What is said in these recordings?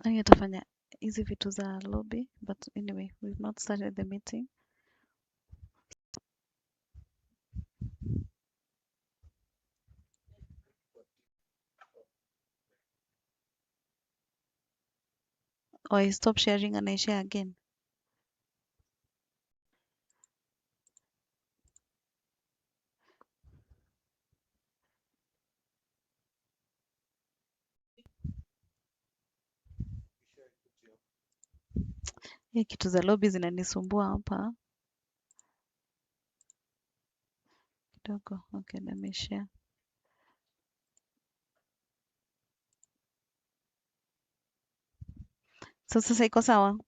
Nani atafanya hizi vitu za lobby? But anyway, we've not started the meeting. Or I stop sharing and I share again. Hii kitu za lobby zinanisumbua hapa kidogo. Okay, let me share. So sasa iko sawa?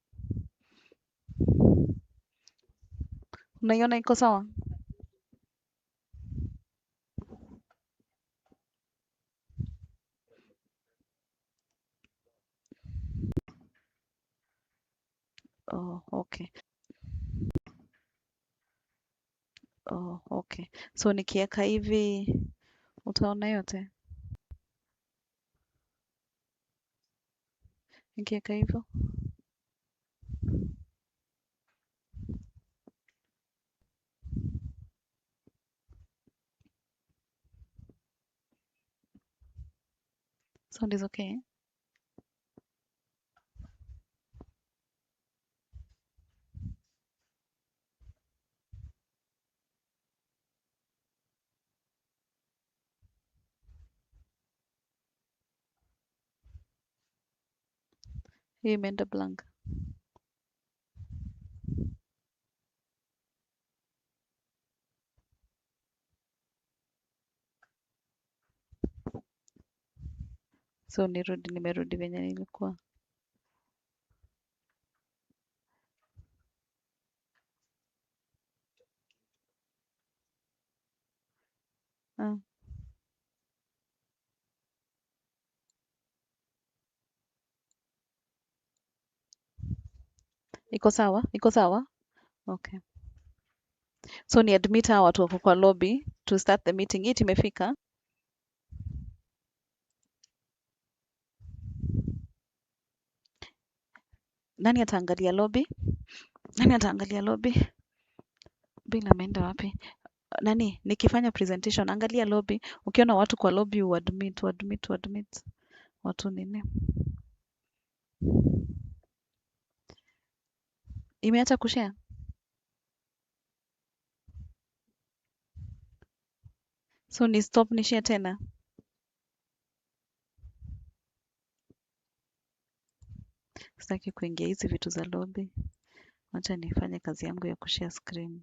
Unaiona iko sawa? Oh, okay. Oh, okay. So nikiweka hivi utaona yote? Nikiweka hivyo? Sound is okay? Hii imeenda blank. So nimerudi venye nilikuwa. Ah, iko sawa? Iko sawa? Okay. So ni admit hawa watu wako kwa lobby to start the meeting. Hii imefika. Nani ataangalia lobby? Nani ataangalia lobby? Bill ameenda wapi? Nani? Nikifanya presentation, angalia lobby. Ukiona watu kwa lobby uadmit. Watu nini? Imeacha kushare? So ni stop ni share tena? Sitaki kuingia hizi vitu za lobby. Wacha nifanye kazi yangu ya kushare screen.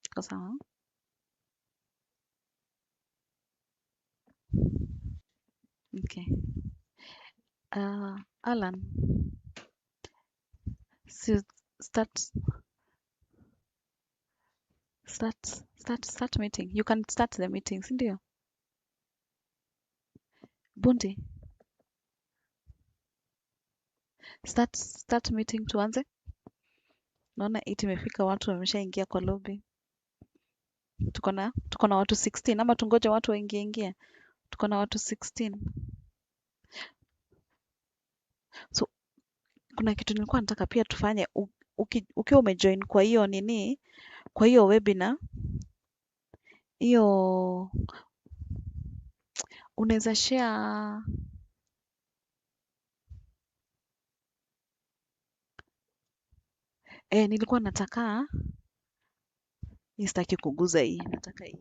Iko sawa? Okay. Alan, si start start meeting. You can start the meeting, si ndio? Bundi, start meeting tuanze. Naona 8 imefika, watu wameshaingia kwa lobby. Tuko na watu 16 ama tungoje watu waingie? Tuko na watu 16. So kuna kitu nilikuwa nataka pia tufanye ukiwa umejoin kwa hiyo nini, kwa hiyo webinar, hiyo unaweza share nilikuwa nataka sitaki kuguza hii, nataka hii.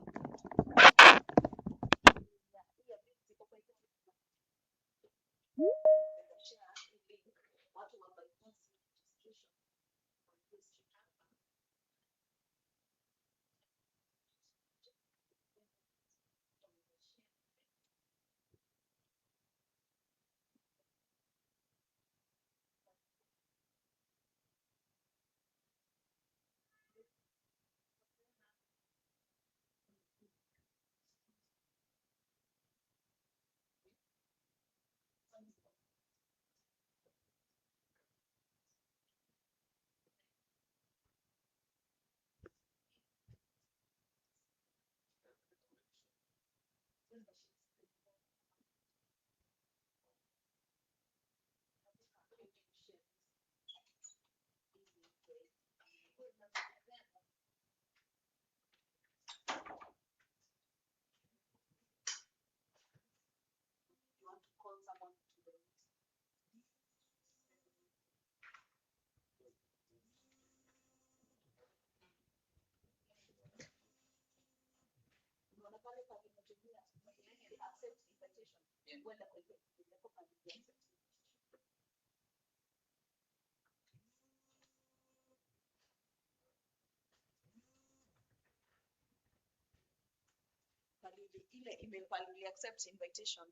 ile email pale accept invitation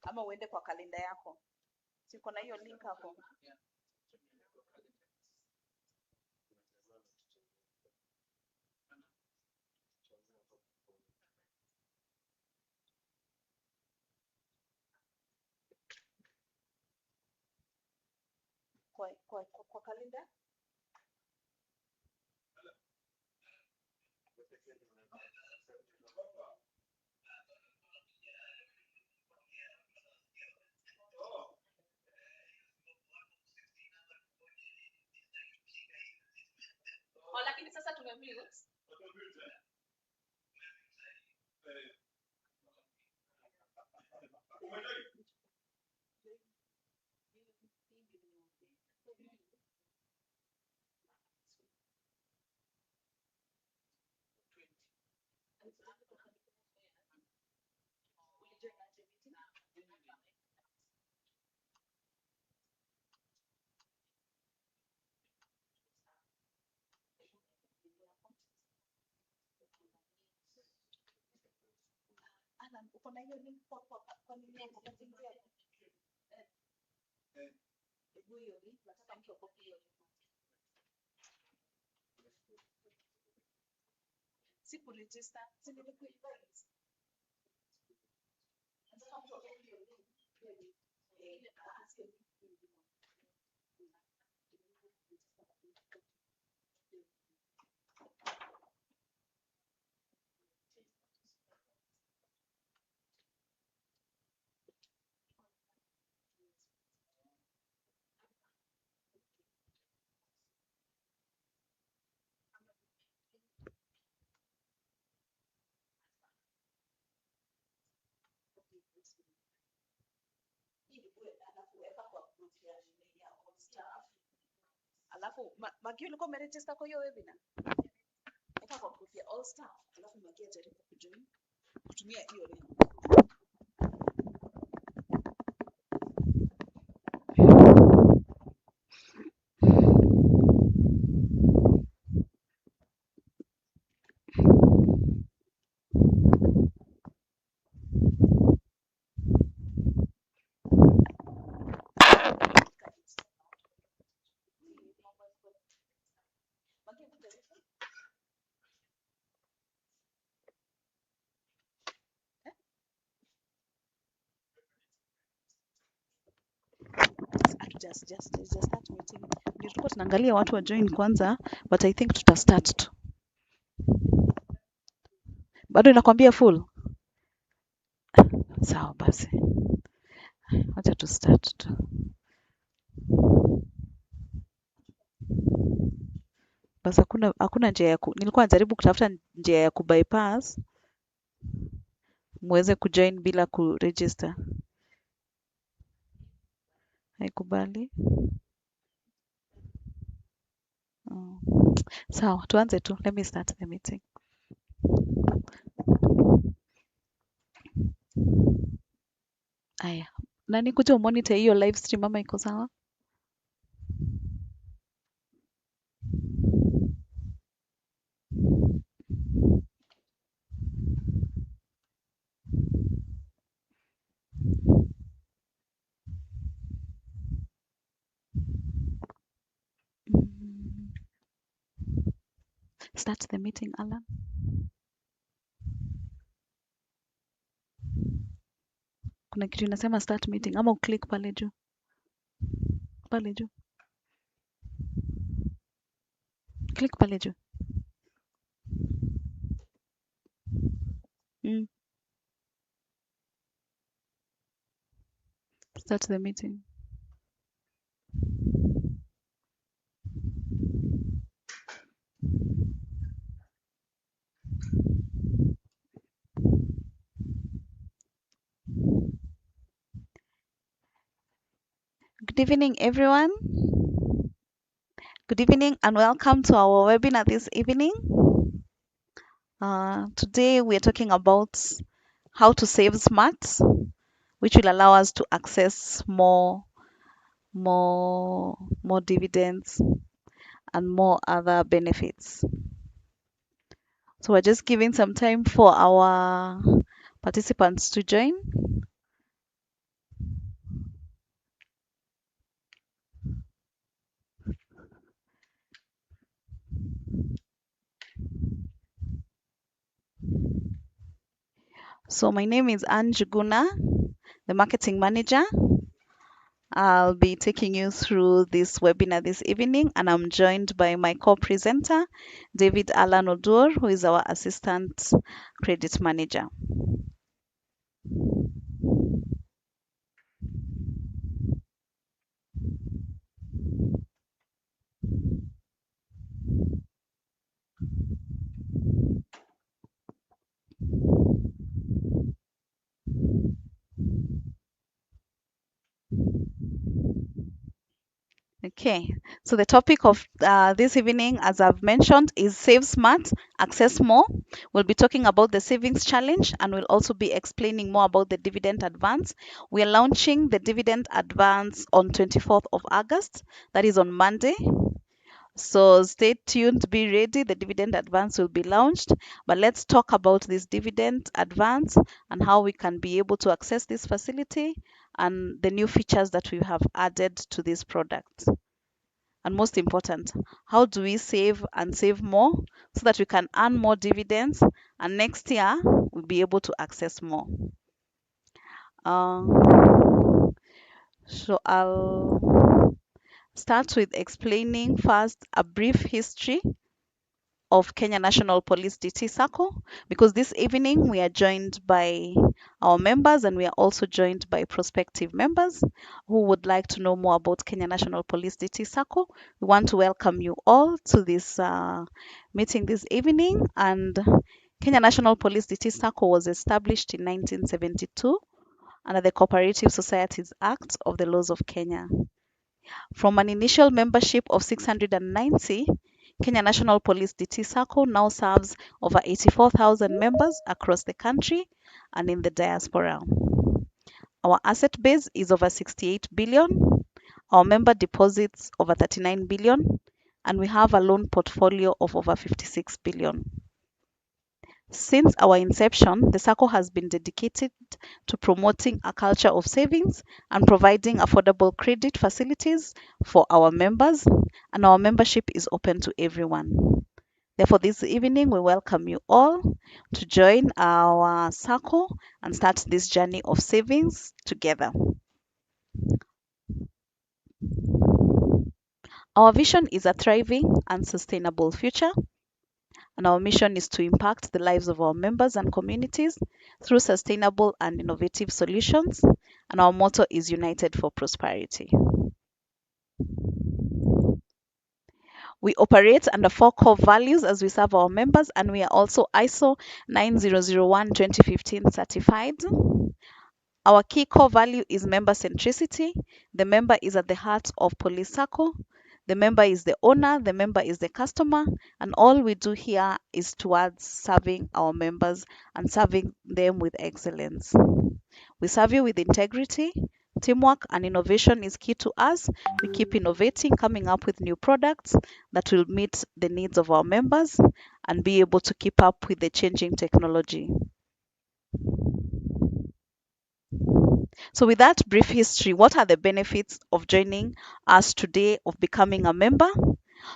ama uende kwa kalenda yako, siko na hiyo link hapo. Kwa kalenda lakini sasa tumemute. Alan, uko na hiyo link kwa nini yako katingia? Hiyo link nataka mtu akopi hiyo link. Siku register, si nilikuinvite. Nataka mtu akopi hiyo link. Alafu Magi ulikuwa umeregister kwa hiyo webinar? Weka kwa group ya all staff. Alafu Magi ajaribu kujoin kutumia hiyo link. Just start meeting. Nilikuwa tunaangalia watu wa join kwanza, but I think tuta start tu. Bado inakwambia full? Sawa basi. Wacha tu start tu. Basi hakuna njia ya nilikuwa najaribu kutafuta njia ya kubypass muweze kujoin bila kuregister. Haikubali. Sawa, tuanze tu. Let me start the meeting. Aya. Nani kuja umonitor hiyo live stream ama iko sawa? Start the meeting, Alan. Kuna kitu inasema start meeting ama uklik pale juu. Pale juu. Click pale juu. Start the meeting. Good evening, everyone. Good evening and welcome to our webinar this evening. Today we are talking about how to save smart, which will allow us to access more dividends and more other benefits. So we're just giving some time for our participants to join. So my name is Anj Guna, the marketing manager. I'll be taking you through this webinar this evening, and I'm joined by my co-presenter, David Alan Odur, who is our assistant credit manager. Okay, so the topic of this evening, as I've mentioned, is Save Smart, Access More. We'll be talking about the Savings Challenge, and we'll also be explaining more about the Dividend Advance. We are launching the Dividend Advance on 24th of August, that is on Monday. So stay tuned, be ready. The Dividend Advance will be launched. But let's talk about this Dividend Advance and how we can be able to access this facility and the new features that we have added to this product. And most important, how do we save and save more so that we can earn more dividends and next year we'll be able to access more. Uh, so I'll start with explaining first a brief history of Kenya National Police DT Sacco, because this evening we are joined by our members and we are also joined by prospective members who would like to know more about Kenya National Police DT Sacco. We want to welcome you all to this meeting this evening. And Kenya National Police DT Sacco was established in 1972 under the Cooperative Societies Act of the Laws of Kenya. From an initial membership of 690, Kenya National Police DT Sacco now serves over 84,000 members across the country and in the diaspora. Our asset base is over 68 billion, our member deposits over 39 billion, and we have a loan portfolio of over 56 billion. Since our inception, the SACCO has been dedicated to promoting a culture of savings and providing affordable credit facilities for our members, and our membership is open to everyone. Therefore, this evening, we welcome you all to join our SACCO and start this journey of savings together. Our vision is a thriving and sustainable future, and our mission is to impact the lives of our members and communities through sustainable and innovative solutions, and our motto is United for Prosperity. We operate under 4 core values as we serve our members, and we are also ISO 9001:2015 certified. Our key core value is member centricity. The member is at the heart of Police Sacco. The member is the owner, the member is the customer, and all we do here is towards serving our members and serving them with excellence. We serve you with integrity. Teamwork and innovation is key to us. We keep innovating, coming up with new products that will meet the needs of our members and be able to keep up with the changing technology. So with that brief history, what are the benefits of joining us today, of becoming a member?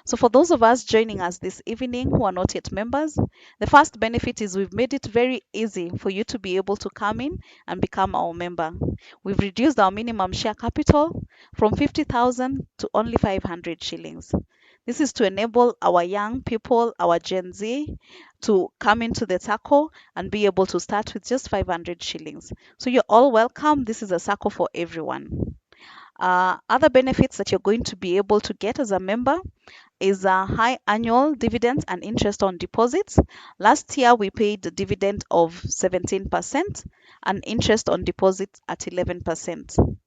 So for those of us joining us this evening who are not yet members, the first benefit is we've made it very easy for you to be able to come in and become our member. We've reduced our minimum share capital from 50,000 to only 500 shillings. This is to enable our young people, our Gen Z, to come into the SACCO and be able to start with just 500 shillings. So you're all welcome. This is a SACCO for everyone. Other benefits that you're going to be able to get as a member is a high annual dividends and interest on deposits. Last year, we paid a dividend of 17% and interest on deposits at 11%.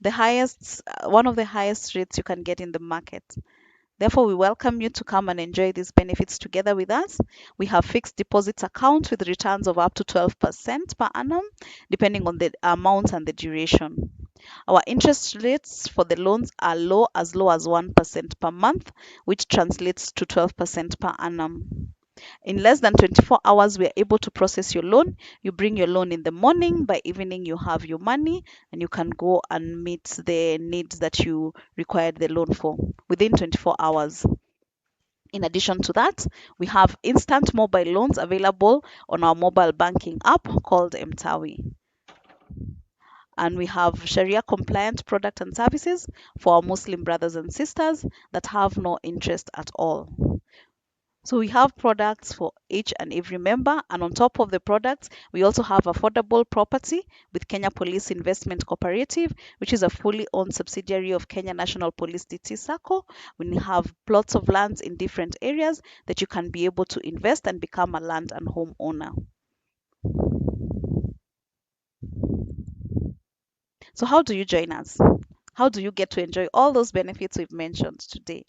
The highest, one of the highest rates you can get in the market. Therefore, we welcome you to come and enjoy these benefits together with us. We have fixed deposit accounts with returns of up to 12% per annum, depending on the amount and the duration. Our interest rates for the loans are low as 1% per month, which translates to 12% per annum. In less than 24 hours, we are able to process your loan. You bring your loan in the morning, by evening, you have your money, and you can go and meet the needs that you required the loan for within 24 hours. In addition to that, we have instant mobile loans available on our mobile banking app called Mtawi. And we have Sharia compliant product and services for our Muslim brothers and sisters that have no interest at all. So we have products for each and every member, and on top of the products, we also have affordable property with Kenya Police Investment Cooperative, which is a fully owned subsidiary of Kenya National Police DT Sacco. We have plots of lands in different areas that you can be able to invest and become a land and home owner. So how do you join us? How do you get to enjoy all those benefits we've mentioned today?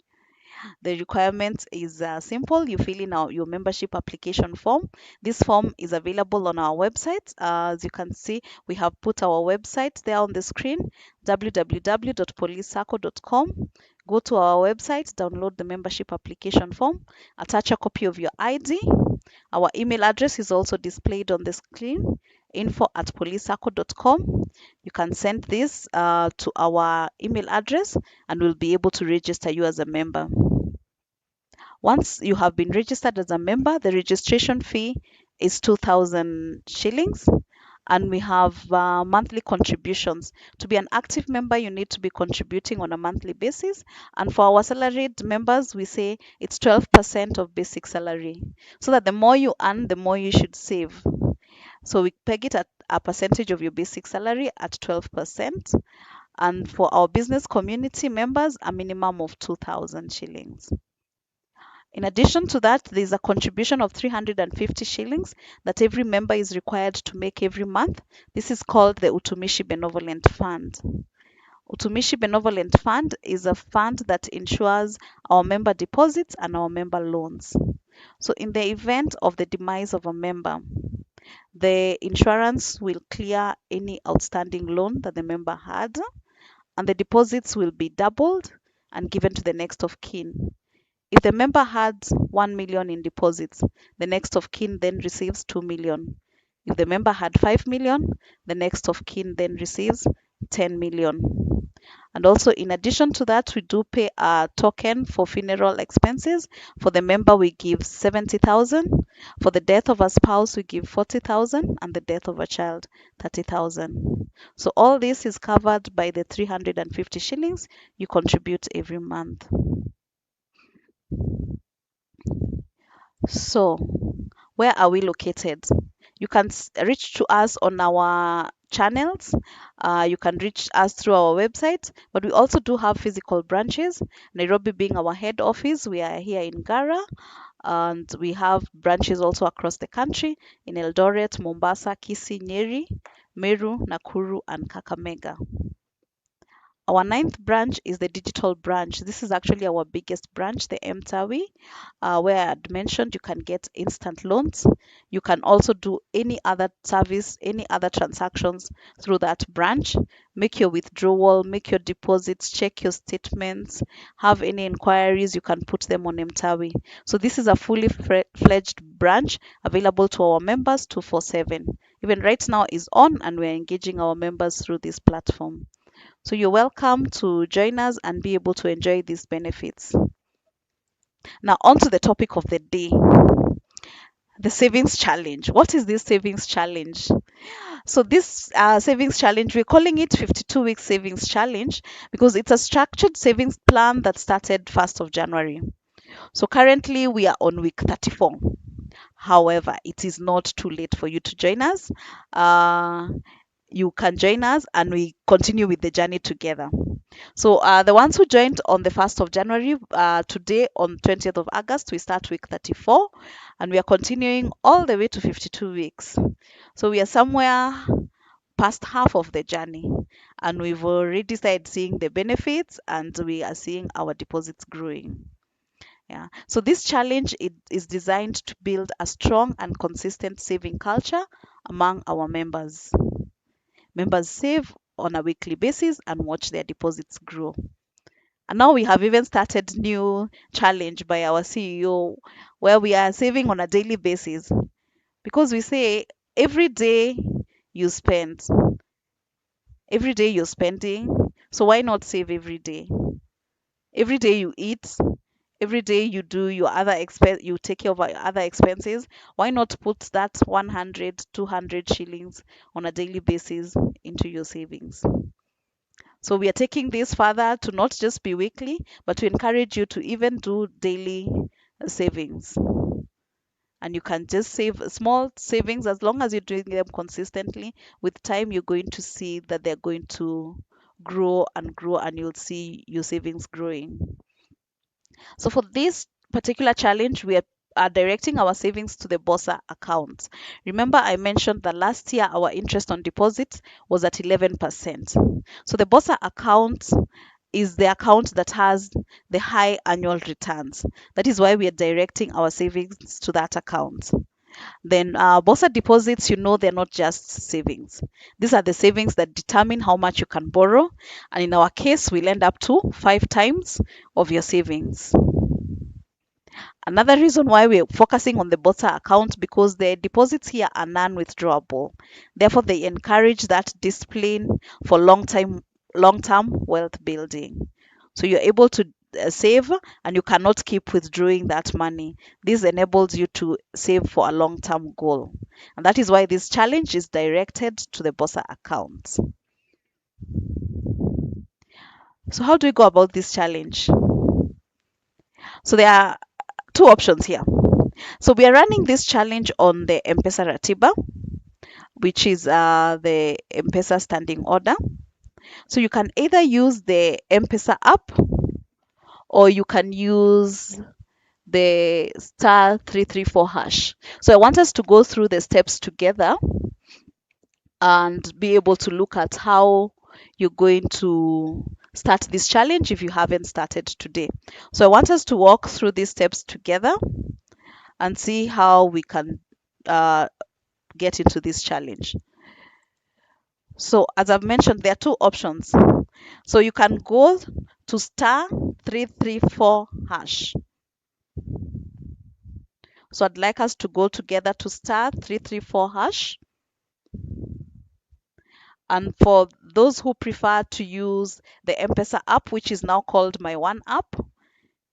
The requirement is simple. You fill in your membership application form. This form is available on our website. As you can see, we have put our website there on the screen, www.policesacco.com. Go to our website, download the membership application form, attach a copy of your ID. Our email address is also displayed on the screen, info@policesacco.com. You can send this to our email address and we'll be able to register you as a member. Once you have been registered as a member, the registration fee is 2,000 shillings. And we have monthly contributions. To be an active member, you need to be contributing on a monthly basis. And for our salaried members, we say it's 12% of basic salary. So that the more you earn, the more you should save. So we peg it at a percentage of your basic salary at 12%. And for our business community members, a minimum of 2,000 shillings. In addition to that, there is a contribution of 350 shillings that every member is required to make every month. This is called the Utumishi Benevolent Fund. Utumishi Benevolent Fund is a fund that ensures our member deposits and our member loans. So in the event of the demise of a member, the insurance will clear any outstanding loan that the member had, and the deposits will be doubled and given to the next of kin. If the member had 1 million in deposits, the next of kin then receives 2 million. If the member had 5 million, the next of kin then receives 10 million. And also, in addition to that, we do pay a token for funeral expenses. For the member, we give 70,000. For the death of a spouse, we give 40,000, and the death of a child, 30,000. So all this is covered by the 350 shillings you contribute every month. So, where are we located? You can reach to us on our channels. You can reach us through our website, but we also do have physical branches. Nairobi being our head office, we are here in Gara, and we have branches also across the country in Eldoret, Mombasa, Kisii, Nyeri, Meru, Nakuru, and Kakamega. Our ninth branch is the digital branch. This is actually our biggest branch, the Mtawi, where I had mentioned you can get instant loans. You can also do any other service, any other transactions through that branch. Make your withdrawal, make your deposits, check your statements, have any inquiries, you can put them on Mtawi. So this is a fully fledged branch available to our members 24/7. Even right now is on and we're engaging our members through this platform. So you're welcome to join us and be able to enjoy these benefits. Now, on to the topic of the day, the savings challenge. What is this savings challenge? So this savings challenge, we're calling it 52-week savings challenge because it's a structured savings plan that started 1st of January. So currently we are on week 34. However, it is not too late for you to join us. You can join us and we continue with the journey together. So the ones who joined on the 1st of January, today on 20th of August, we start week 34 and we are continuing all the way to 52 weeks. So we are somewhere past half of the journey, and we've already started seeing the benefits, and we are seeing our deposits growing. Yeah. So this challenge is designed to build a strong and consistent saving culture among our members. Members save on a weekly basis and watch their deposits grow. And now we have even started new challenge by our CEO, where we are saving on a daily basis, because we say every day you spend, every day you're spending, so why not save every day? Every day you eat, every day you do your other expense, you take care of your other expenses, why not put that 100, 200 shillings on a daily basis into your savings? So we are taking this further to not just be weekly, but to encourage you to even do daily savings. And you can just save small savings as long as you're doing them consistently. With time, you're going to see that they're going to grow and grow, and you'll see your savings growing. So for this particular challenge, we are directing our savings to the Bossa account. Remember, I mentioned that last year our interest on deposits was at 11%. So the Bossa account is the account that has the high annual returns. That is why we are directing our savings to that account. Then Bossa deposits, they're not just savings. These are the savings that determine how much you can borrow. And in our case, we'll end up to 5 times of your savings. Another reason why we're focusing on the Bossa account, because the deposits here are non-withdrawable. Therefore, they encourage that discipline for long-term wealth building. So you're able to save, and you cannot keep withdrawing that money. This enables you to save for a long-term goal. And that is why this challenge is directed to the Bossa account. So how do we go about this challenge? So there are two options here. So we are running this challenge on the M-Pesa Ratiba, which is the M-Pesa standing order. So you can either use the M-Pesa app, or you can use the *334#. So I want us to go through the steps together and be able to look at how you're going to start this challenge if you haven't started today. So I want us to walk through these steps together and see how we can get into this challenge. So as I've mentioned, there are two options. So you can go to *334#. So I'd like us to go together to *334#. And for those who prefer to use the M-Pesa app, which is now called My One app,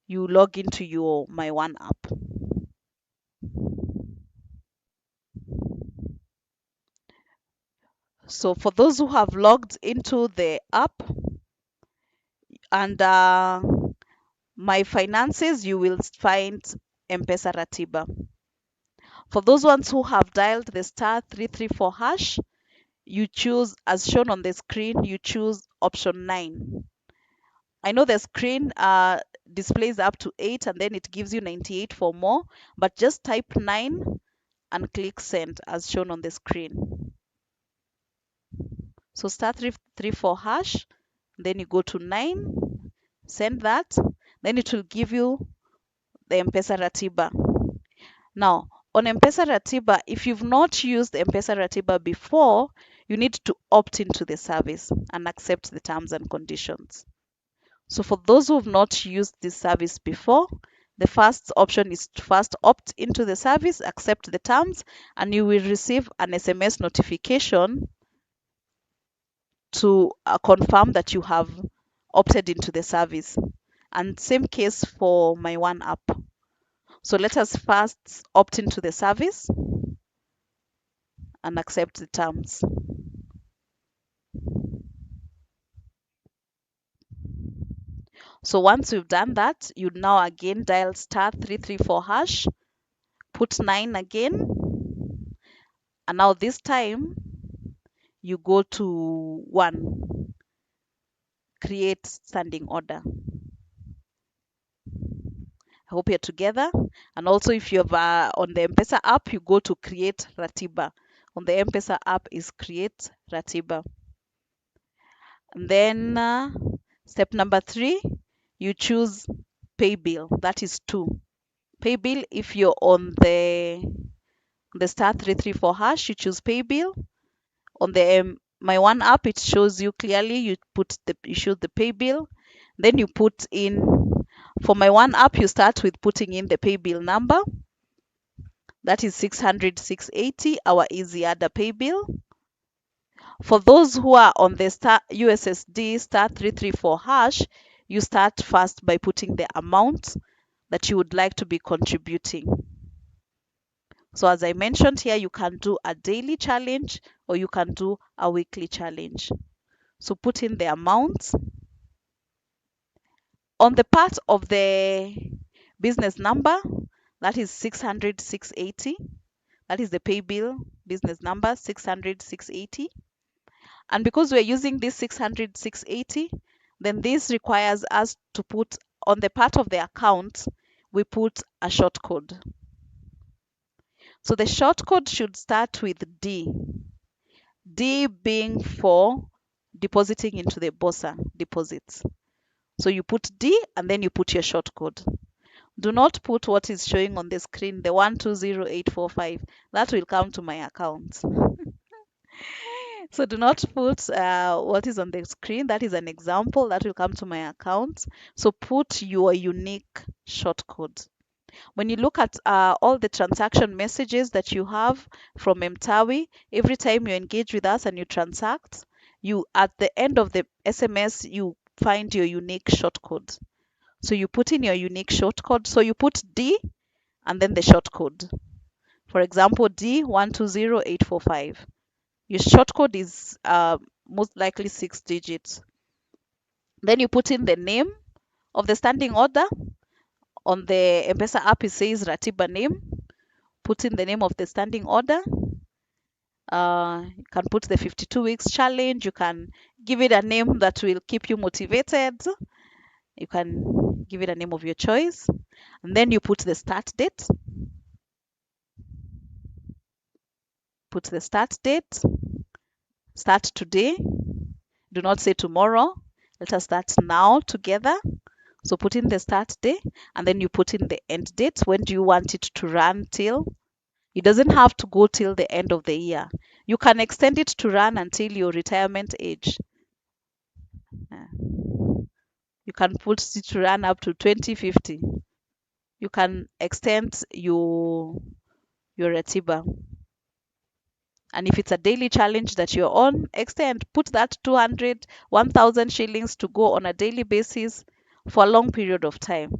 you log into your My One app. So for those who have logged into the app, under My Finances, you will find M-Pesa Ratiba. For those ones who have dialed the *334#, you choose, as shown on the screen, you choose option 9. I know the screen displays up to 8, and then it gives you 98 for more, but just type 9 and click send as shown on the screen. So *334#, then you go to 9, send that, then it will give you the M-Pesa Ratiba. Now, on M-Pesa Ratiba, if you've not used M-Pesa Ratiba before, you need to opt into the service and accept the terms and conditions. So for those who have not used this service before, the first option is to first opt into the service, accept the terms, and you will receive an SMS notification to confirm that you have opted into the service. And same case for My One app. So let us first opt into the service and accept the terms. So once you've done that, you now again dial *334#, put 9 again, and now this time you go to 1, create standing order. I hope you're together. And also, if you're on the M-Pesa app, you go to create Ratiba. on the M-Pesa app is create ratiba. And then step number 3, you choose pay bill. That is 2. Pay bill, if you're on the *334#, you choose pay bill. On the my one app, it shows you clearly. You show the pay bill, then you put in. For my one app, you start with putting in the pay bill number. That is 600,680, our easy adder pay bill. For those who are on the USSD *334#, you start first by putting the amount that you would like to be contributing. So as I mentioned here, you can do a daily challenge or you can do a weekly challenge. So put in the amount. On the part of the business number, that is 600,680. That is the pay bill business number, 600,680. And because we're using this 600,680, then this requires us to put on the part of the account, we put a short code. So the short code should start with D. D being for depositing into the BOSA deposits. So you put D and then you put your short code. Do not put what is showing on the screen, the 120845. That will come to my account. So do not put what is on the screen. That is an example that will come to my account. So put your unique short code. When you look at all the transaction messages that you have from Mtawi, every time you engage with us and you transact, you at the end of the SMS, you find your unique short code. So you put in your unique short code. So you put D and then the short code. For example, D120845. Your short code is most likely 6 digits. Then you put in the name of the standing order. On the M-Pesa app, it says Ratiba name. Put in the name of the standing order. You can put the 52 weeks challenge. You can give it a name that will keep you motivated. You can give it a name of your choice. And then you put the start date. Put the start date. Start today. Do not say tomorrow. Let us start now together. So put in the start day and then you put in the end date. When do you want it to run till? It doesn't have to go till the end of the year. You can extend it to run until your retirement age. You can put it to run up to 2050. You can extend your Ratiba. And if it's a daily challenge that you're on, extend. Put that 200, 1,000 shillings to go on a daily basis for a long period of time.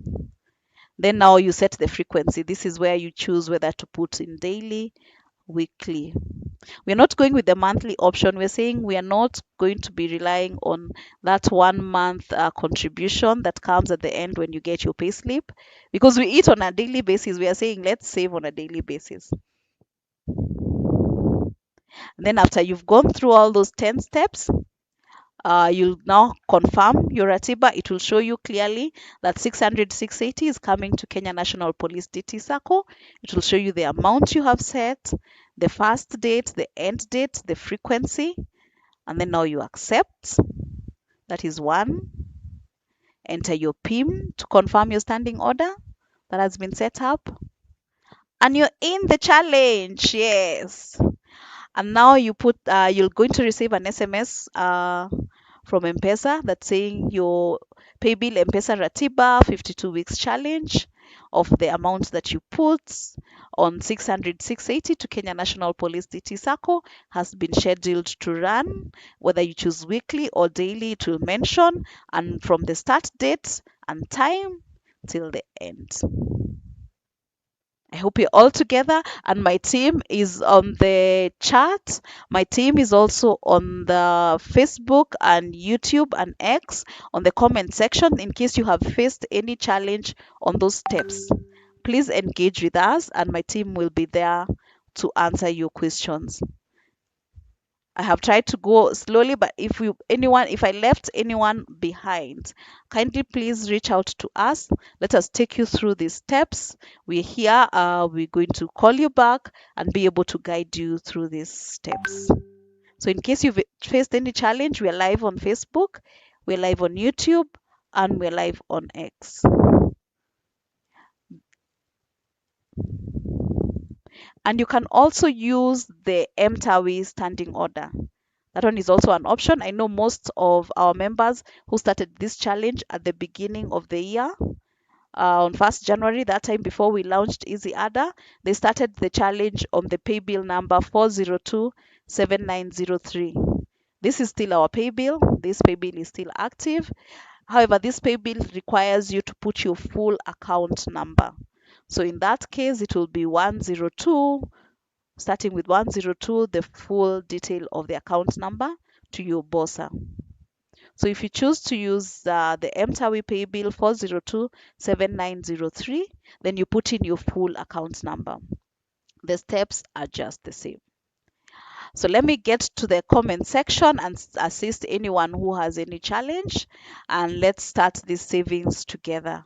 Then now you set the frequency. This is where you choose whether to put in daily, weekly. We're not going with the monthly option. We're saying we are not going to be relying on that 1 month contribution that comes at the end when you get your pay slip. Because we eat on a daily basis, we are saying let's save on a daily basis. And then after you've gone through all those 10 steps, you'll now confirm your Ratiba. It will show you clearly that 600,680 is coming to Kenya National Police DT Sacco. It will show you the amount you have set, the first date, the end date, the frequency, and then now you accept. That is 1. Enter your PIN to confirm your standing order that has been set up. And you're in the challenge. Yes. And now you're going to receive an SMS from M-Pesa that's saying your pay bill M-Pesa Ratiba 52 weeks challenge of the amount that you put on 600,680 to Kenya National Police DT Sacco has been scheduled to run. Whether you choose weekly or daily, it will mention, and from the start date and time till the end. I hope you're all together, and my team is on the chat. My team is also on the Facebook and YouTube and X on the comment section in case you have faced any challenge on those steps. Please engage with us and my team will be there to answer your questions. I have tried to go slowly, but if I left anyone behind, kindly please reach out to us. Let us take you through these steps. We're here. We're going to call you back and be able to guide you through these steps. So in case you've faced any challenge, we're live on Facebook, we're live on YouTube, and we're live on X. And you can also use the MTAWI standing order. That one is also an option. I know most of our members who started this challenge at the beginning of the year, on 1st January, that time before we launched Easy Adder, they started the challenge on the pay bill number 4027903. This is still our pay bill. This pay bill is still active. However, this pay bill requires you to put your full account number. So in that case, it will be 102, starting with 102, the full detail of the account number to your BOSA. So if you choose to use the MTAWI pay bill 4027903, then you put in your full account number. The steps are just the same. So let me get to the comment section and assist anyone who has any challenge, and let's start these savings together.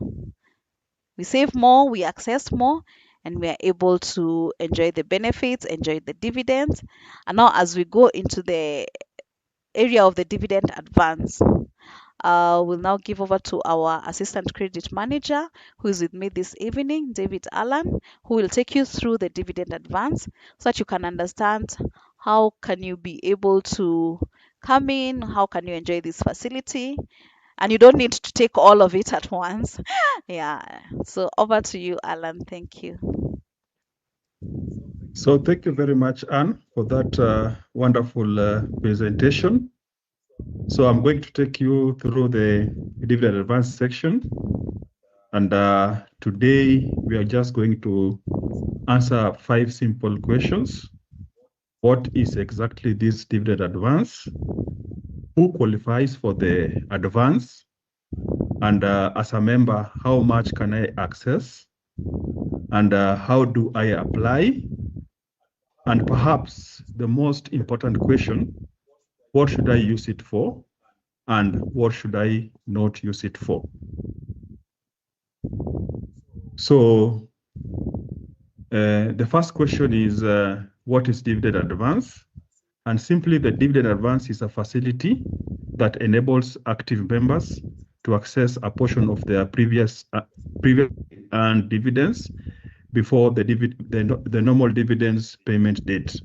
We save more, we access more, and we are able to enjoy the benefits, enjoy the dividends. And now as we go into the area of the dividend advance, we'll now give over to our assistant credit manager who is with me this evening, David Allen, who will take you through the dividend advance so that you can understand how can you be able to come in, how can you enjoy this facility, and you don't need to take all of it at once. Yeah, so over to you, Alan. Thank you. So thank you very much, Anne, for that wonderful presentation. So I'm going to take you through the dividend advance section. And today we are just going to answer 5 simple questions. What is exactly this dividend advance? Who qualifies for the advance? And as a member, how much can I access? And how do I apply? And perhaps the most important question, what should I use it for? And what should I not use it for? So the first question is, what is dividend advance? And simply, the dividend advance is a facility that enables active members to access a portion of their previous earned dividends before the normal dividends payment date.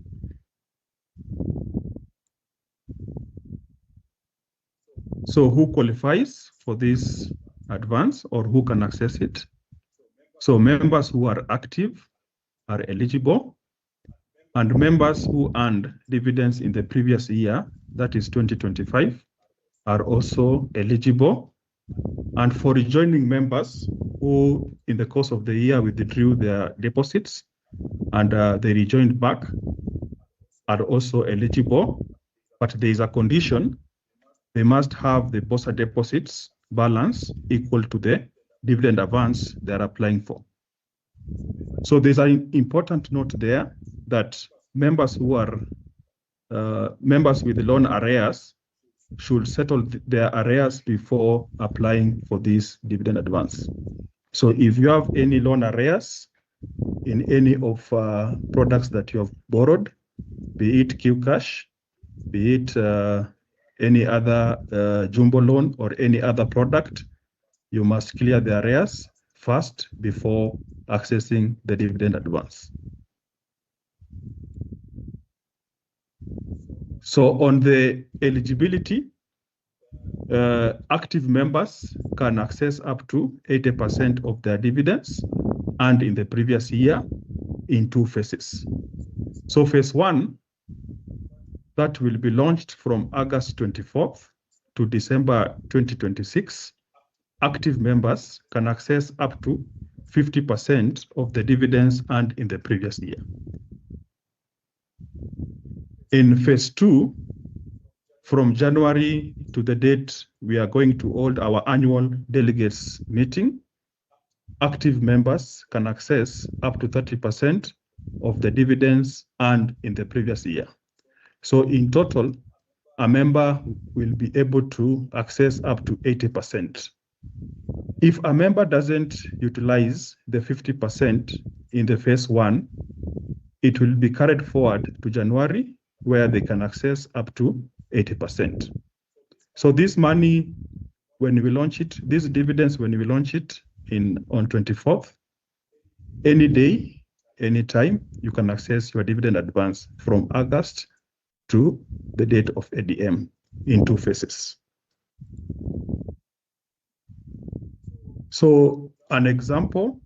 So who qualifies for this advance, or who can access it? So members who are active are eligible, and members who earned dividends in the previous year, that is 2025, are also eligible. And for rejoining members who in the course of the year withdrew their deposits and they rejoined back, are also eligible, but there is a condition. They must have the BOSA deposits balance equal to the dividend advance they are applying for. So there's an important note there that members who are members with loan arrears should settle their arrears before applying for this dividend advance. So if you have any loan arrears in any of products that you have borrowed, be it QCash, be it any other jumbo loan or any other product, you must clear the arrears first before accessing the dividend advance. So on the eligibility, active members can access up to 80% of their dividends earned in the previous year in 2 phases. So phase 1, that will be launched from August 24th to December 2026. Active members can access up to 50% of the dividends earned in the previous year. In phase 2, from January to the date we are going to hold our annual delegates meeting, active members can access up to 30% of the dividends earned in the previous year. So in total, a member will be able to access up to 80%. If a member doesn't utilize the 50% in the phase one, it will be carried forward to January, where they can access up to 80%. So this money, when we launch it, these dividends, when we launch it on 24th, any day, any time, you can access your dividend advance from August to the date of ADM in 2 phases. So an example,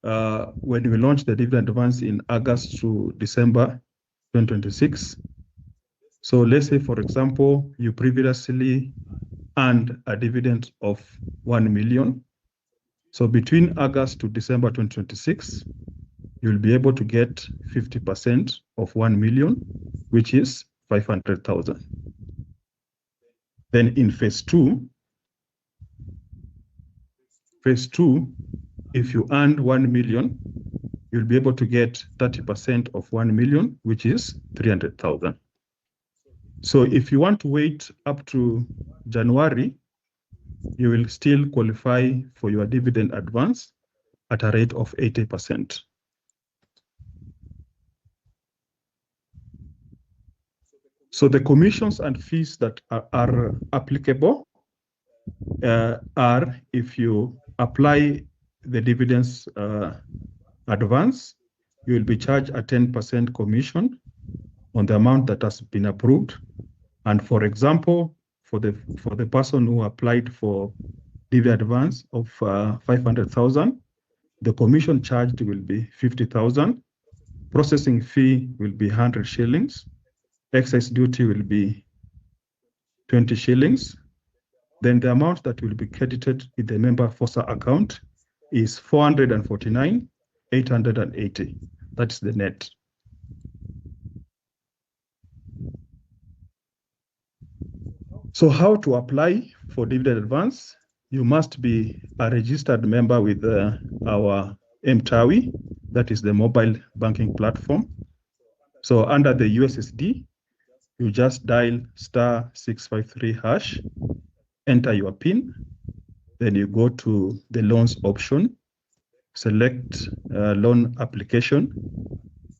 when we launch the dividend advance in August to December 2026, so let's say, for example, you previously earned a dividend of 1 million. So between August to December 2026, you'll be able to get 50% of 1 million, which is 500,000. Then in phase two, if you earned 1 million, you'll be able to get 30% of 1 million, which is 300,000. So if you want to wait up to January, you will still qualify for your dividend advance at a rate of 80%. So the commissions and fees that are applicable are if you apply the dividends advance, you will be charged a 10% commission on the amount that has been approved. And for example, for the person who applied for dividend advance of 500,000, the commission charged will be 50,000. Processing fee will be 100 shillings. Excise duty will be 20 shillings. Then the amount that will be credited in the member FOSA account is 449,880. That's the net. So how to apply for dividend advance? You must be a registered member with our MTAWI, that is the mobile banking platform. So under the USSD, you just dial *653#, enter your PIN, then you go to the loans option, select loan application.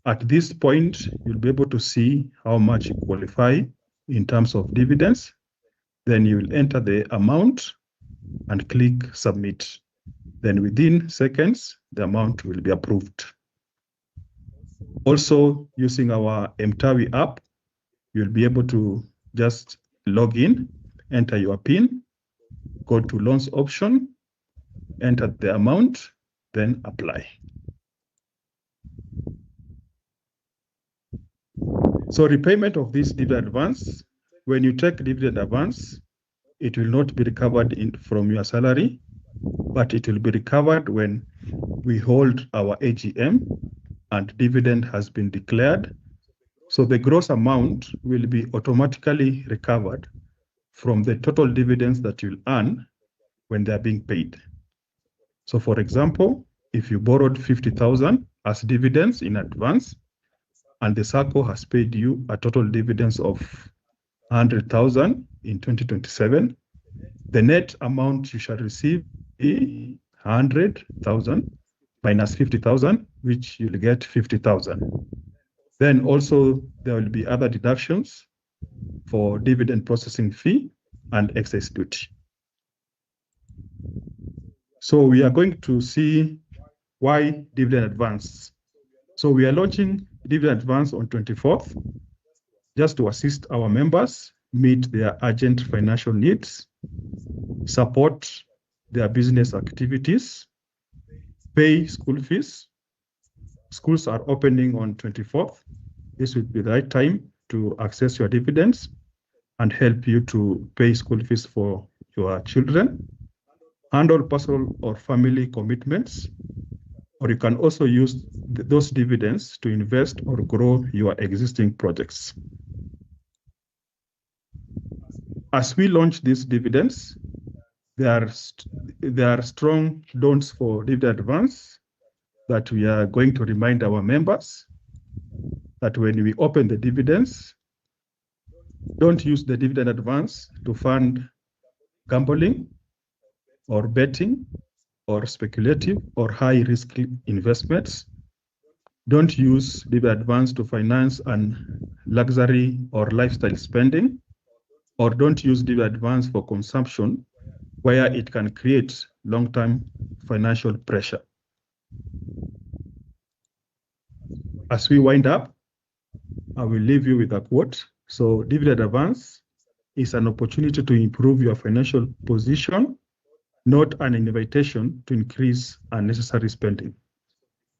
At this point, you'll be able to see how much you qualify in terms of dividends. Then you will enter the amount and click submit. Then within seconds, the amount will be approved. Also, using our MTAWI app, you'll be able to just log in, enter your PIN, go to loans option, enter the amount, then apply. So repayment of this dividend advance, when you take dividend advance, it will not be recovered from your salary, but it will be recovered when we hold our AGM and dividend has been declared. So the gross amount will be automatically recovered from the total dividends that you'll earn when they're being paid. So for example, if you borrowed 50,000 as dividends in advance, and the SACCO has paid you a total dividends of 100,000 in 2027, the net amount you shall receive is 100,000 minus 50,000, which you'll get 50,000. Then also there will be other deductions for dividend processing fee and excise duty. So we are going to see why dividend advance. So we are launching dividend advance on 24th, just to assist our members meet their urgent financial needs, support their business activities, pay school fees. Schools are opening on 24th. This will be the right time to access your dividends and help you to pay school fees for your children, handle personal or family commitments, or you can also use those dividends to invest or grow your existing projects. As we launch these dividends, there are strong don'ts for dividend advance that we are going to remind our members that when we open the dividends, Don't use the dividend advance to fund gambling or betting or speculative or high risk investments. Don't use dividend advance to finance an luxury or lifestyle spending, or don't use dividend advance for consumption where it can create long-term financial pressure. As we wind up, I will leave you with a quote. So dividend advance is an opportunity to improve your financial position, not an invitation to increase unnecessary spending.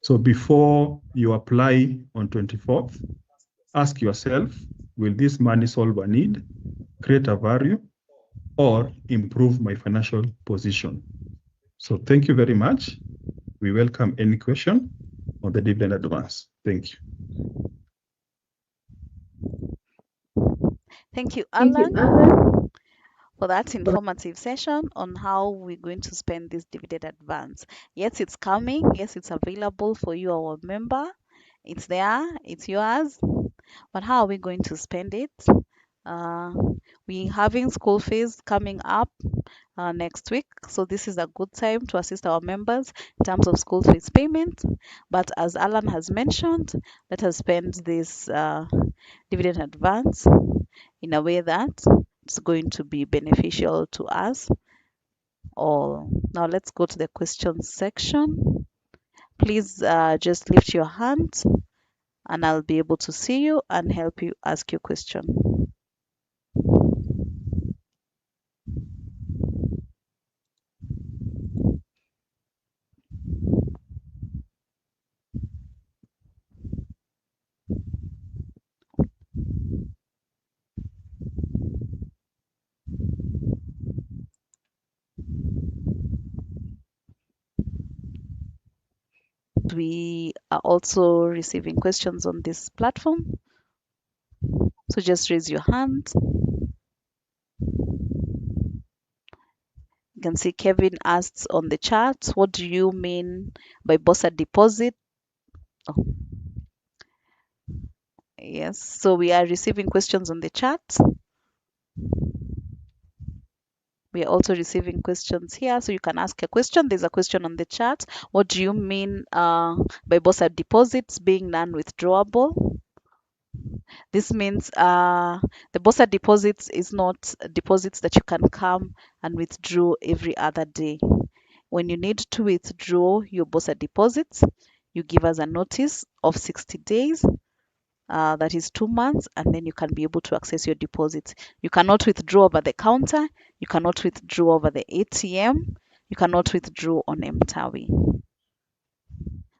So before you apply on 24th, ask yourself, will this money solve a need, create a value, or improve my financial position? So thank you very much. We welcome any question on the dividend advance. Thank you. Thank you, Thank you, Alan, Alan. for that informative session on how we're going to spend this dividend advance. Yes, it's coming. Yes, it's available for you, our member. It's there. It's yours. But how are we going to spend it? Uh, we having school fees coming up next week, so this is a good time to assist our members in terms of school fees payment. But as Alan has mentioned, let us spend this dividend advance in a way that it's going to be beneficial to us all. Now let's go to the questions section. Please just lift your hand and I'll be able to see you and help you ask your question. We are also receiving questions on this platform, so just raise your hand. You can see Kevin asks on the chat, what do you mean by Bossa deposit? Oh, yes, so we are receiving questions on the chat. We are also receiving questions here, so you can ask a question. There's a question on the chat. What do you mean by Bossa deposits being non-withdrawable? This means the Bossa deposits is not deposits that you can come and withdraw every other day. When you need to withdraw your Bossa deposits, you give us a notice of 60 days. That is 2 months, and then you can be able to access your deposits. You cannot withdraw over the counter, you cannot withdraw over the ATM, you cannot withdraw on Mtawi.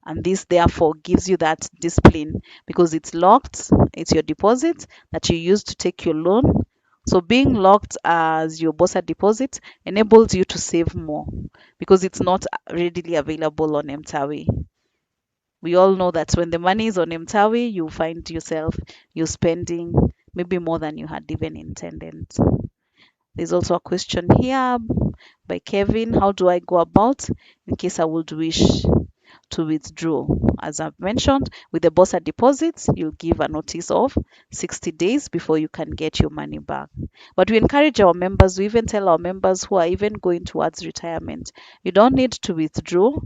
And this therefore gives you that discipline because it's locked, it's your deposit that you use to take your loan. So being locked as your Bossa deposit enables you to save more because it's not readily available on Mtawi. We all know that when the money is on Mtawi, you find yourself you're spending maybe more than you had even intended. There's also a question here by Kevin. How do I go about in case I would wish to withdraw? As I've mentioned, with the Bossa deposits, you'll give a notice of 60 days before you can get your money back. But we encourage our members, we even tell our members who are even going towards retirement, you don't need to withdraw.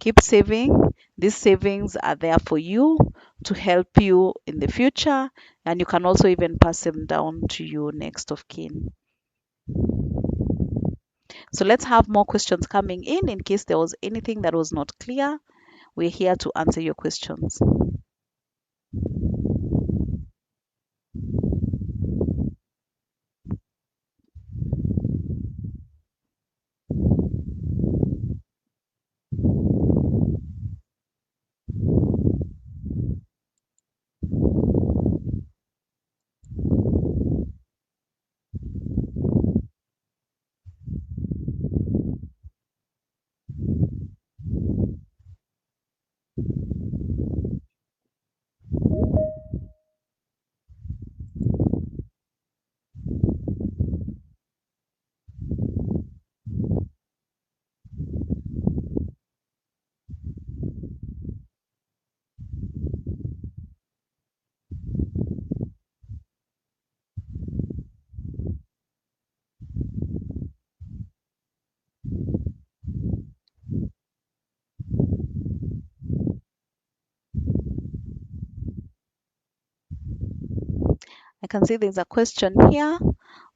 Keep saving. These savings are there for you to help you in the future, and you can also even pass them down to your next of kin. So let's have more questions coming in case there was anything that was not clear. We're here to answer your questions. I can see there's a question here,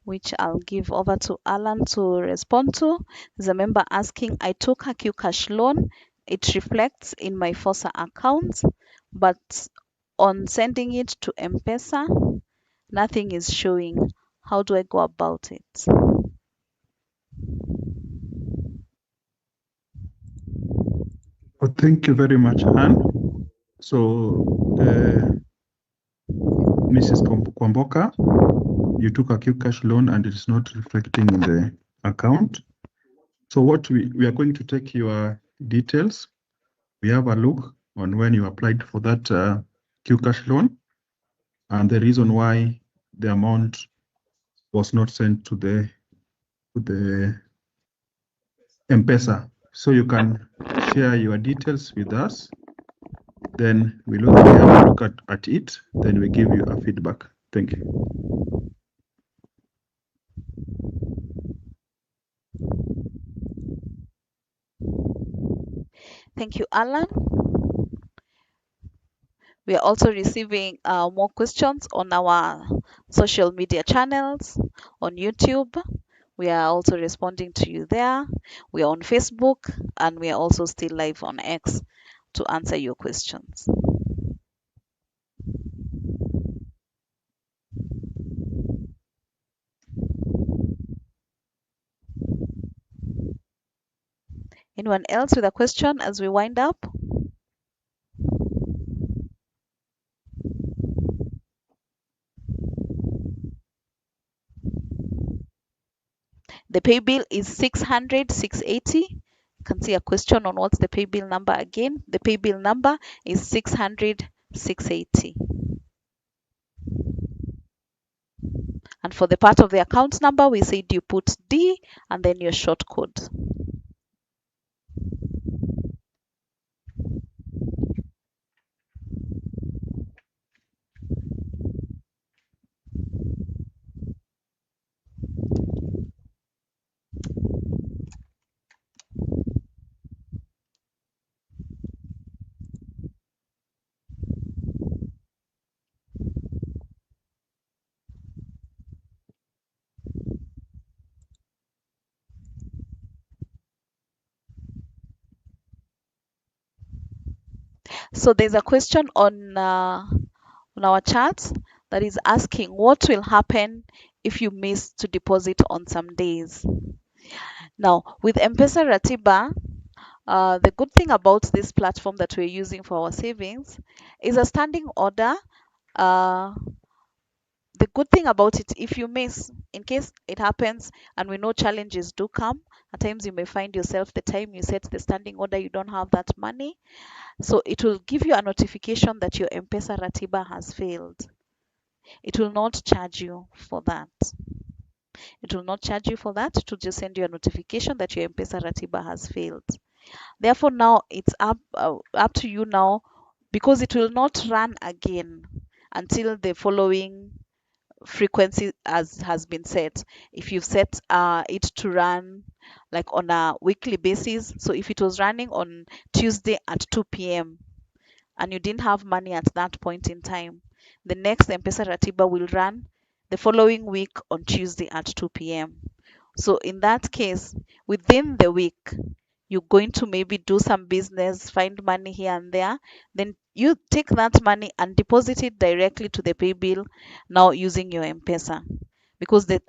which I'll give over to Alan to respond to. There's a member asking, I took a QCash loan. It reflects in my FOSA account, but on sending it to M-Pesa, nothing is showing. How do I go about it? Well, thank you very much, Anne. So, Mrs. Kwamboka, you took a QCash loan and it's not reflecting in the account. So what we are going to take your details. We have a look on when you applied for that QCash loan and the reason why the amount was not sent to the M-Pesa. So you can share your details with us. Then we have a look at it. Then we give you a feedback. Thank you. Thank you, Alan. We are also receiving more questions on our social media channels on YouTube. We are also responding to you there. We are on Facebook and we are also still live on X to answer your questions. Anyone else with a question as we wind up? The pay bill is 600 680. You can see a question on what's the pay bill number again. The pay bill number is 600 680. And for the part of the account number, we said you put D and then your short code. So there's a question on our chat that is asking what will happen if you miss to deposit on some days. Now, with M-Pesa Ratiba, the good thing about this platform that we're using for our savings is a standing order. Uh, the good thing about it, if you miss, in case it happens, and we know challenges do come, at times you may find yourself the time you set the standing order, you don't have that money. So it will give you a notification that your M-Pesa Ratiba has failed. It will not charge you for that. It will not charge you for that. It will just send you a notification that your M-Pesa Ratiba has failed. Therefore, now it's up to you now, because it will not run again until the following frequency has been set. If you've set it to run like on a weekly basis, so if it was running on Tuesday at 2 p.m. and you didn't have money at that point in time, the next M-Pesa Ratiba will run the following week on Tuesday at 2 p.m. So in that case, within the week, you're going to maybe do some business, find money here and there, then you take that money and deposit it directly to the pay bill now using your M-Pesa, because the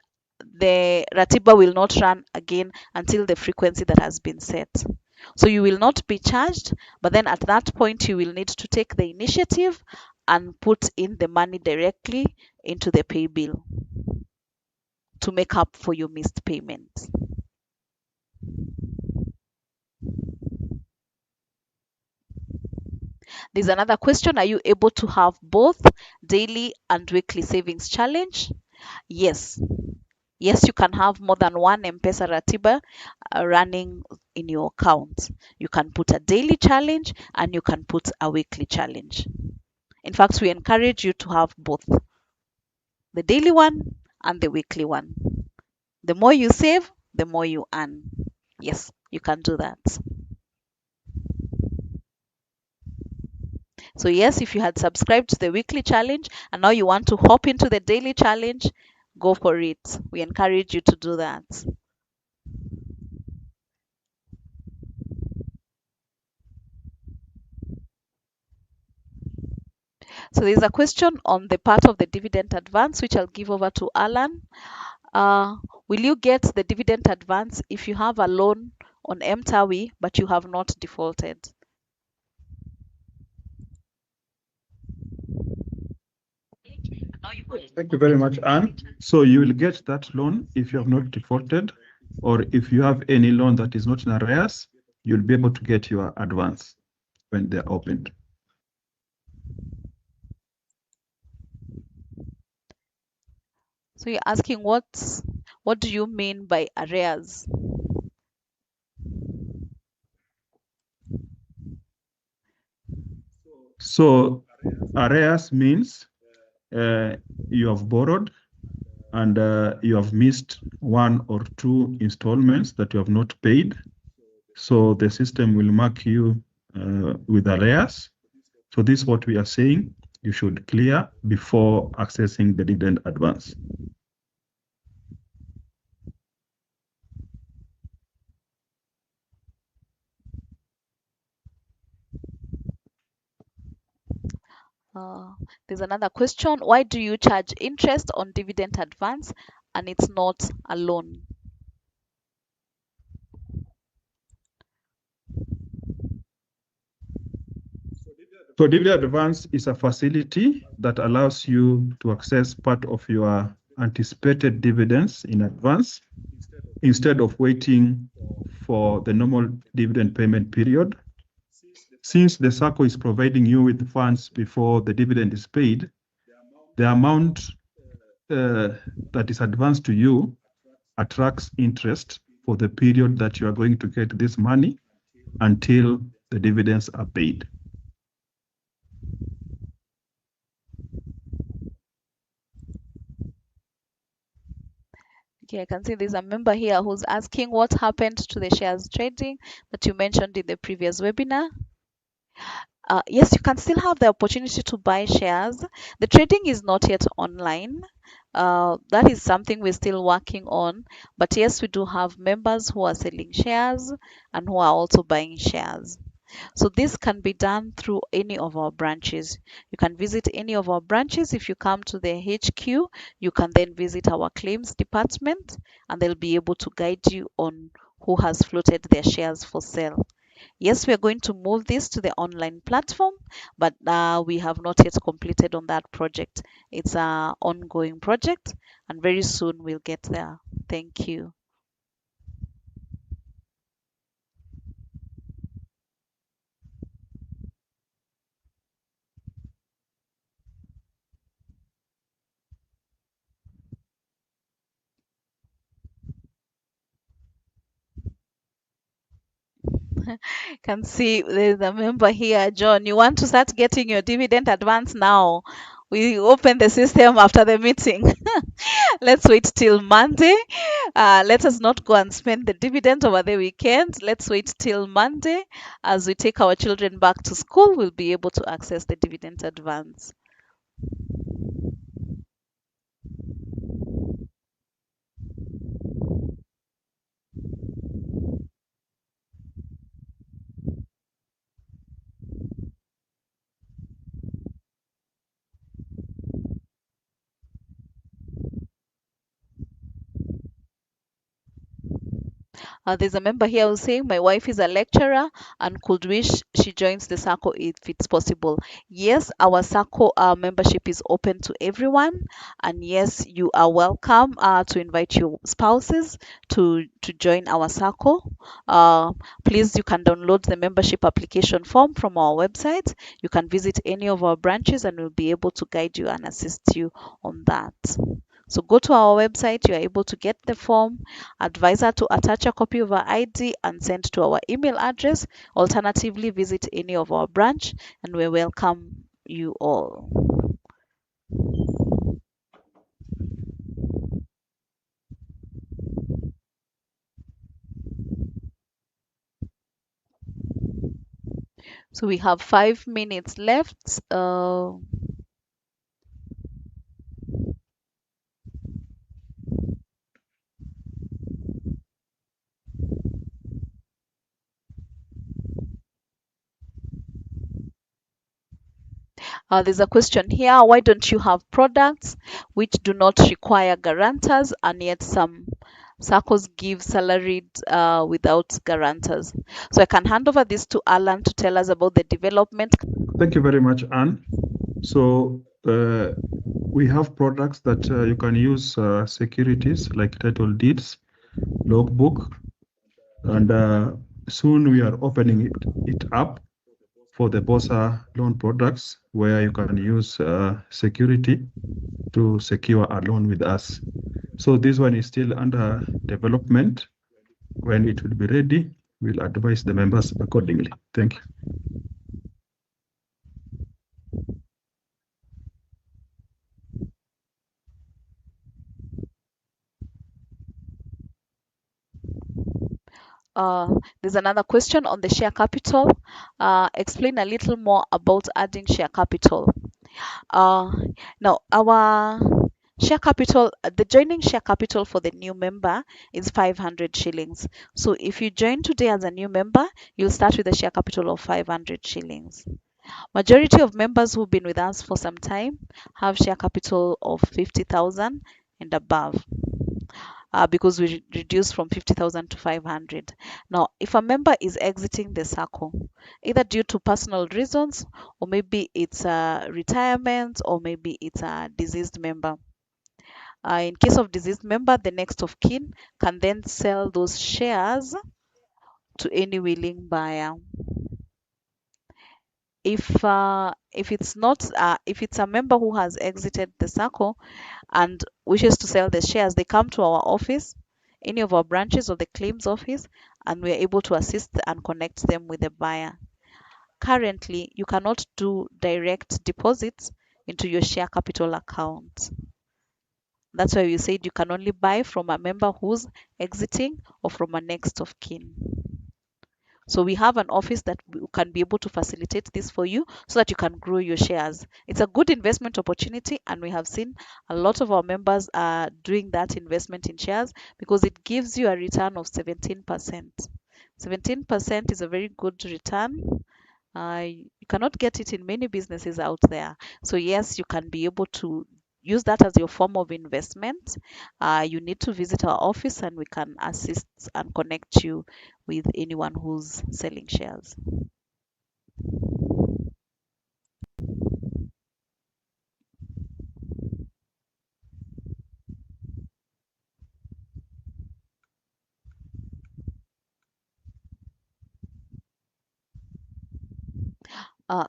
Ratiba will not run again until the frequency that has been set. So you will not be charged, but then at that point you will need to take the initiative and put in the money directly into the pay bill to make up for your missed payment. There's another question. Are you able to have both daily and weekly savings challenge? Yes. Yes, you can have more than one M-Pesa Ratiba running in your account. You can put a daily challenge and you can put a weekly challenge. In fact, we encourage you to have both, the daily one and the weekly one. The more you save, the more you earn. Yes, you can do that. So yes, if you had subscribed to the weekly challenge and now you want to hop into the daily challenge, go for it. We encourage you to do that. So there's a question on the part of the dividend advance, which I'll give over to Alan. Uh, will you get the dividend advance if you have a loan on MTAWI but you have not defaulted? Thank you very much, Anne. So you will get that loan if you have not defaulted, or if you have any loan that is not in arrears, you'll be able to get your advance when they're opened. So you're asking what do you mean by arrears? So arrears means you have borrowed and you have missed one or two installments that you have not paid. So the system will mark you with arrears. So this is what we are saying you should clear before accessing the dividend advance. There's another question. Why do you charge interest on dividend advance and it's not a loan? So dividend advance is a facility that allows you to access part of your anticipated dividends in advance instead of waiting for the normal dividend payment period. Since the SACCO is providing you with funds before the dividend is paid, the amount that is advanced to you attracts interest for the period that you are going to get this money until the dividends are paid. Okay, I can see there's a member here who's asking what happened to the shares trading that you mentioned in the previous webinar. Yes, you can still have the opportunity to buy shares. The trading is not yet online. That is something we're still working on. But yes, we do have members who are selling shares and who are also buying shares. So this can be done through any of our branches. You can visit any of our branches. If you come to the HQ, you can then visit our claims department and they'll be able to guide you on who has floated their shares for sale. Yes, we are going to move this to the online platform, but we have not yet completed on that project. It's an ongoing project, and very soon we'll get there. Thank you. Can see there's a member here, John. You want to start getting your dividend advance now? We open the system after the meeting. Let's wait till Monday. Let us not go and spend the dividend over the weekend. Let's wait till Monday. As we take our children back to school, we'll be able to access the dividend advance. There's a member here who's saying, my wife is a lecturer and could wish she joins the SACCO if it's possible. Yes, our SACCO membership is open to everyone. And yes, you are welcome to invite your spouses to join our SACCO. Please, you can download the membership application form from our website. You can visit any of our branches and we'll be able to guide you and assist you on that. So go to our website, you are able to get the form, advise her to attach a copy of her ID and send to our email address. Alternatively, visit any of our branch and we welcome you all. So we have 5 minutes left. There's a question here. Why don't you have products which do not require guarantors, and yet some SACCOs give salaried without guarantors? So I can hand over this to Alan to tell us about the development. Thank you very much, Anne. So we have products that you can use securities like title deeds, logbook, and soon we are opening it up for the BOSA loan products where you can use security to secure a loan with us. So this one is still under development. When it will be ready, we'll advise the members accordingly. Thank you. There's another question on the share capital. Explain a little more about adding share capital. Now, our share capital, the joining share capital for the new member is 500 shillings. So if you join today as a new member, you'll start with a share capital of 500 shillings. Majority of members who've been with us for some time have share capital of 50,000 and above. Because we reduced from 50,000 to 500. Now, if a member is exiting the SACCO, either due to personal reasons, or maybe it's a retirement, or maybe it's a deceased member. In case of deceased member, the next of kin can then sell those shares to any willing buyer. If it's not if it's a member who has exited the SACCO and wishes to sell the shares, they come to our office, any of our branches or the claims office, and we are able to assist and connect them with the buyer. Currently, you cannot do direct deposits into your share capital account. That's why we said you can only buy from a member who's exiting or from a next of kin. So we have an office that can be able to facilitate this for you so that you can grow your shares. It's a good investment opportunity, and we have seen a lot of our members are doing that investment in shares because it gives you a return of 17%. 17% is a very good return. You cannot get it in many businesses out there. So yes, you can be able to use that as your form of investment. You need to visit our office and we can assist and connect you with anyone who's selling shares.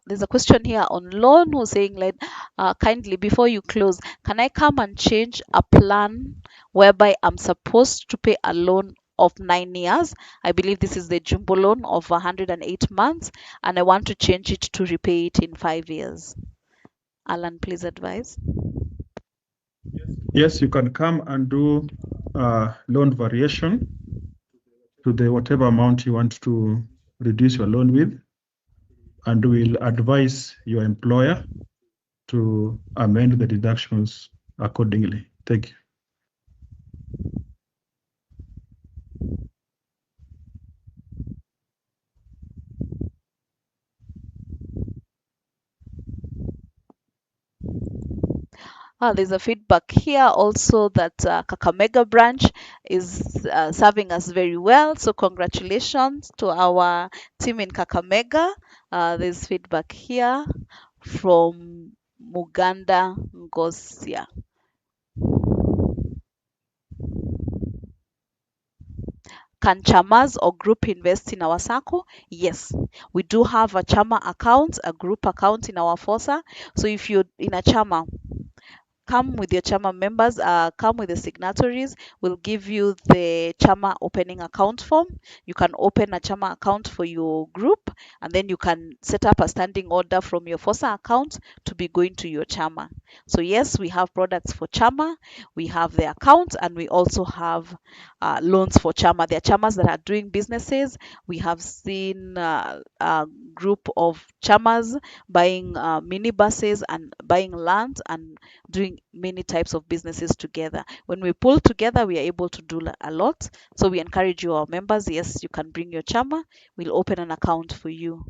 There's a question here on loan who's saying, like, kindly before you close, can I come and change a plan whereby I'm supposed to pay a loan of 9 years? I believe this is the jumbo loan of 108 months, and I want to change it to repay it in 5 years. Alan, please advise. Yes, you can come and do loan variation to the whatever amount you want to reduce your loan with, and we'll advise your employer to amend the deductions accordingly. Thank you. There's a feedback here also that Kakamega branch is serving us very well. So congratulations to our team in Kakamega. There's feedback here from Muganda Ngosia. Can chamas or group invest in our SACCO? Yes, we do have a chama account, a group account in our FOSA. So if you're in a chama, come with your chama members, come with the signatories. We'll give you the chama opening account form. You can open a chama account for your group, and then you can set up a standing order from your FOSA account to be going to your chama. So yes, we have products for Chama, we have the account, and we also have loans for Chama. There are Chamas that are doing businesses. We have seen a group of Chamas buying minibuses and buying land and doing many types of businesses together. When we pull together, we are able to do a lot. So we encourage you, our members, yes, you can bring your Chama. We'll open an account for you.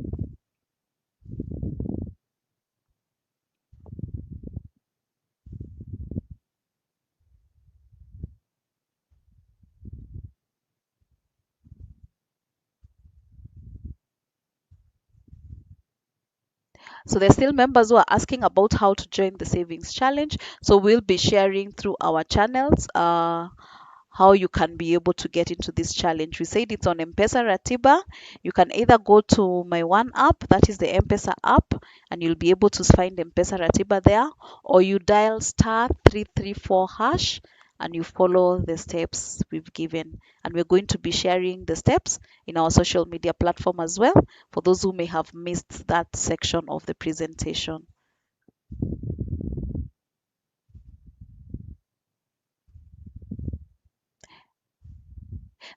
So there's still members who are asking about how to join the savings challenge. So we'll be sharing through our channels how you can be able to get into this challenge. We said it's on M-Pesa Ratiba. You can either go to my one app, that is the M-Pesa app, and you'll be able to find M-Pesa Ratiba there, or you dial *334# and you follow the steps we've given. And we're going to be sharing the steps in our social media platform as well for those who may have missed that section of the presentation.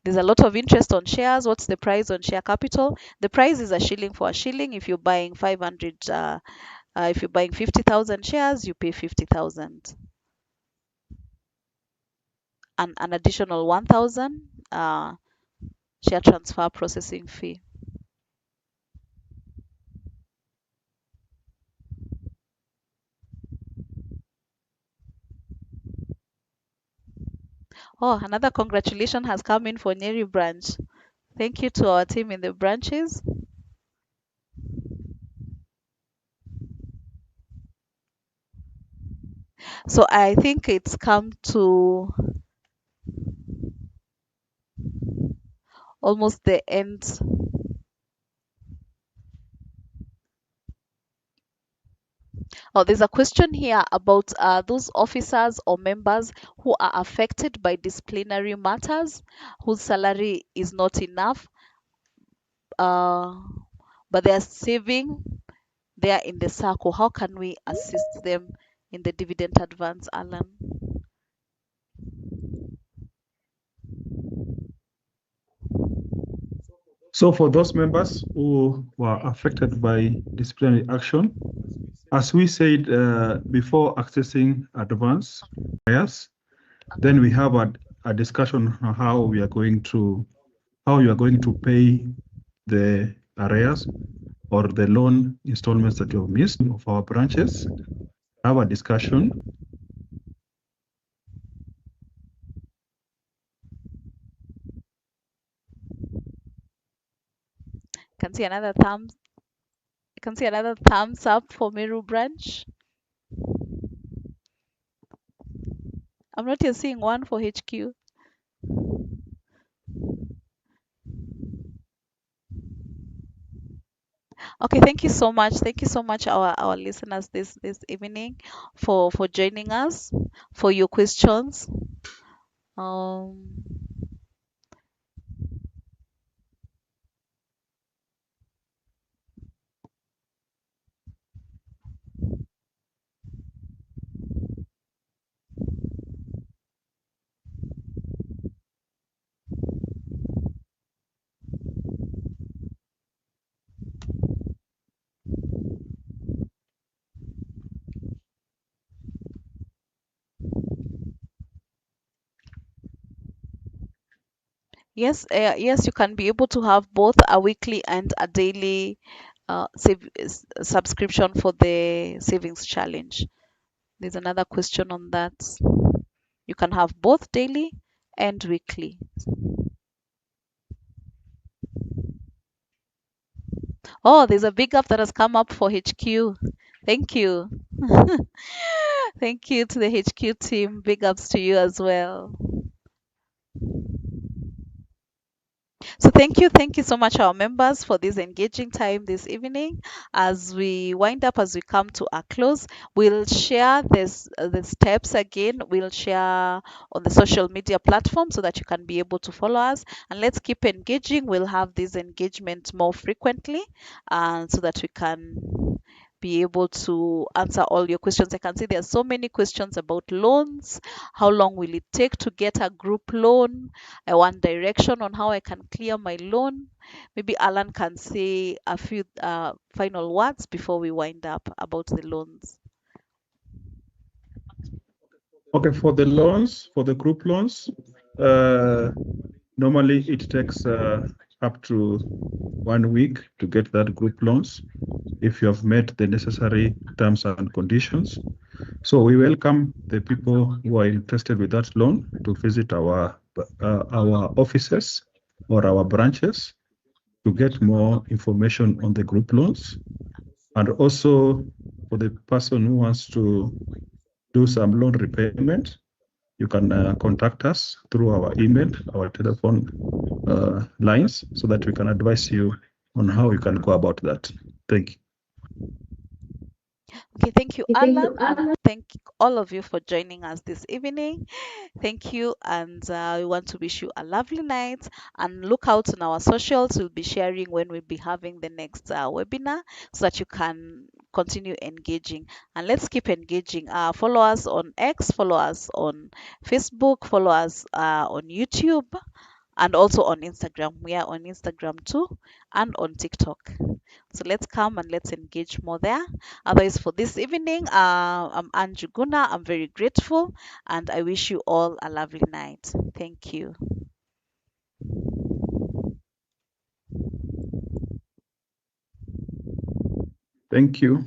There's a lot of interest on shares. What's the price on share capital? The price is a shilling for a shilling. If you're buying 500, if you're buying 50,000 shares, you pay 50,000. And an additional 1,000 share transfer processing fee. Oh, another congratulation has come in for Nyeri branch. Thank you to our team in the branches. So I think it's come to almost the end. Oh, there's a question here about those officers or members who are affected by disciplinary matters, whose salary is not enough, uh, but they are saving there in the circle. How can we assist them in the dividend advance, Alan? So for those members who were affected by disciplinary action, as we said before accessing advance prayers, then we have a discussion on how you are going to pay the arrears or the loan installments that you have missed of our branches. Have a discussion. Can see another thumbs. I can see another thumbs up for Meru branch. I'm not yet seeing one for HQ. Okay, thank you so much. Thank you so much, our listeners this evening, for joining us, for your questions. Um, yes, you can be able to have both a weekly and a daily subscription for the savings challenge. There's another question on that. You can have both daily and weekly. Oh, there's a big up that has come up for HQ. Thank you. Thank you to the HQ team. Big ups to you as well. So thank you so much, our members, for this engaging time this evening. As we wind up, as we come to a close, we'll share the steps again. We'll share on the social media platform so that you can be able to follow us. And let's keep engaging. We'll have this engagement more frequently, so that we can be able to answer all your questions. I can see there are so many questions about loans. How long will it take to get a group loan? I want direction on how I can clear my loan. Maybe Alan can say a few final words before we wind up about the loans. Okay, for the loans, for the group loans, normally it takes up to 1 week to get that group loans if you have met the necessary terms and conditions. So we welcome the people who are interested with that loan to visit our offices or our branches to get more information on the group loans. And also for the person who wants to do some loan repayment, you can contact us through our email, our telephone lines, so that we can advise you on how you can go about that. Thank you. Okay, thank you, Alan, and thank all of you for joining us this evening. Thank you, and we want to wish you a lovely night. And look out on our socials. We'll be sharing when we'll be having the next webinar, so that you can continue engaging. And let's keep engaging. Follow us on X, follow us on Facebook, follow us on YouTube, and also on Instagram. We are on Instagram too, and on TikTok. So let's come and let's engage more there. Otherwise, for this evening, I'm Anju Guna. I'm very grateful, and I wish you all a lovely night. Thank you. Thank you.